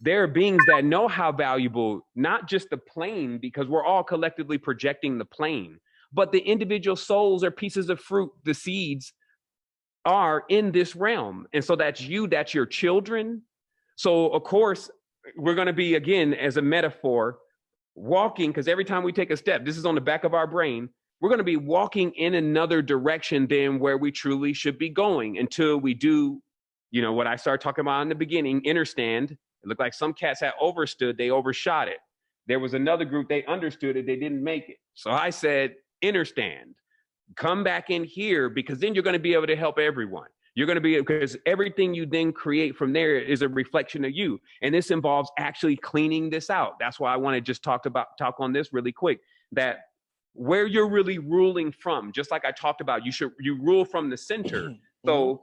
there are beings that know how valuable, not just the plane, because we're all collectively projecting the plane, but the individual souls or pieces of fruit, the seeds, are in this realm. And so that's you, that's your children. So of course, we're going to be, again, as a metaphor, walking, because every time we take a step, this is on the back of our brain, we're going to be walking in another direction than where we truly should be going until we do, you know, what I started talking about in the beginning, understand. It looked like some cats had overstood, they overshot it. There was another group, they understood it, they didn't make it. So I said, understand. Come back in here, because then you're going to be able to help everyone. You're going to be, because everything you then create from there is a reflection of you. And this involves actually cleaning this out. That's why I want to just talk on this really quick, that where you're really ruling from, just like I talked about, you rule from the center. So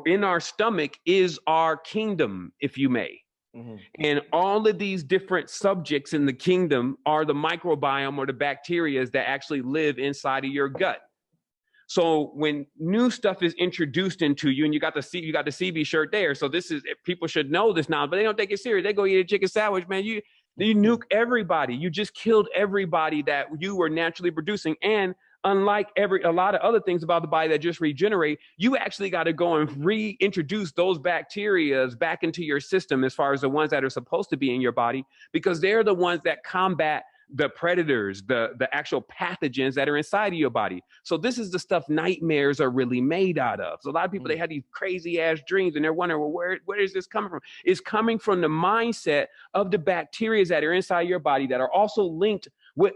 in our stomach is our kingdom, if you may. And all of these different subjects in the kingdom are the microbiome or the bacteria that actually live inside of your gut. So when new stuff is introduced into you, and you got the CB shirt there, so this is, people should know this now, but they don't take it serious. They go eat a chicken sandwich, man. You nuke everybody. You just killed everybody that you were naturally producing. And unlike a lot of other things about the body that just regenerate, you actually got to go and reintroduce those bacteria back into your system, as far as the ones that are supposed to be in your body, because they're the ones that combat the predators, the actual pathogens that are inside of your body. So this is the stuff nightmares are really made out of. So a lot of people, they have these crazy ass dreams, and they're wondering, well, where is this coming from? It's coming from the mindset of the bacteria that are inside your body that are also linked with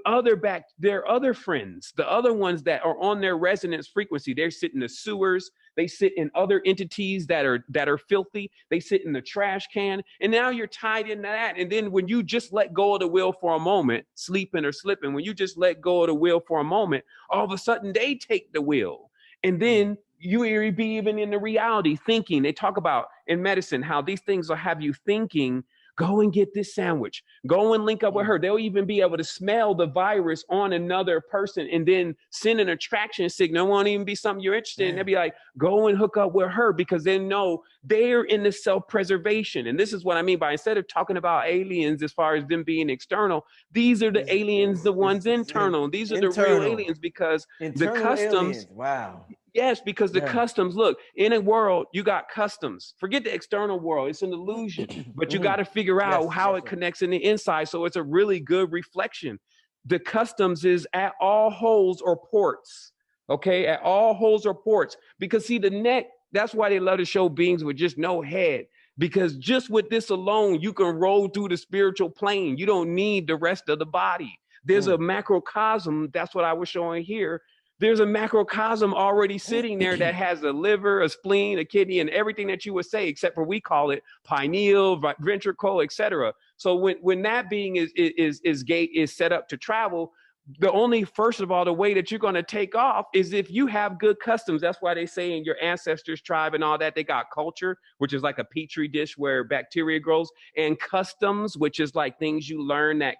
their other friends, the other ones that are on their resonance frequency. They sit in the sewers, they sit in other entities that are filthy, they sit in the trash can, and now you're tied into that. And then when you just let go of the wheel for a moment, sleeping or slipping, when you just let go of the wheel for a moment, all of a sudden they take the wheel. And then you be even in the reality thinking. They talk about in medicine how these things will have you thinking, go and get this sandwich, go and link up with her. They'll even be able to smell the virus on another person and then send an attraction signal. It won't even be something you're interested in. They'll be like, go and hook up with her, because they know they're in the self-preservation. And this is what I mean by, instead of talking about aliens as far as them being external, these are the aliens, the ones internal. These are the real aliens, because the customs. Wow. Yes, because the customs, look, in a world, you got customs. Forget the external world. It's an illusion. But you got to figure out how it connects in the inside. So it's a really good reflection. The customs is at all holes or ports. Okay, at all holes or ports. Because see, the neck, that's why they love to show beings with just no head. Because just with this alone, you can roll through the spiritual plane. You don't need the rest of the body. There's a macrocosm. That's what I was showing here. There's a macrocosm already sitting there that has a liver, a spleen, a kidney, and everything that you would say, except for we call it pineal, ventricle, etc. So when that being is set up to travel, the only, first of all, the way that you're going to take off is if you have good customs. That's why they say in your ancestors' tribe and all that, they got culture, which is like a petri dish where bacteria grows, and customs, which is like things you learn that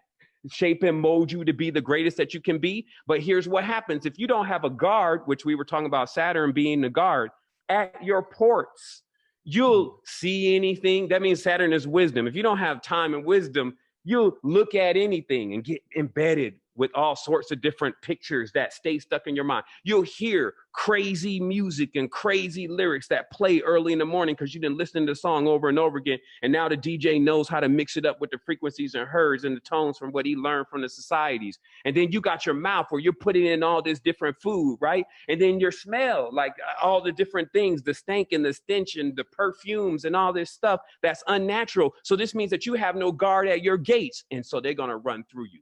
shape and mold you to be the greatest that you can be. But here's what happens. If you don't have a guard, which we were talking about Saturn being the guard, at your ports, you'll see anything. That means Saturn is wisdom. If you don't have time and wisdom, you'll look at anything and get embedded with all sorts of different pictures that stay stuck in your mind. You'll hear crazy music and crazy lyrics that play early in the morning because you've been listening to the song over and over again. And now the DJ knows how to mix it up with the frequencies and herds and the tones from what he learned from the societies. And then you got your mouth where you're putting in all this different food, right? And then your smell, like all the different things, the stank and the stench and the perfumes and all this stuff that's unnatural. So this means that you have no guard at your gates. And so they're going to run through you.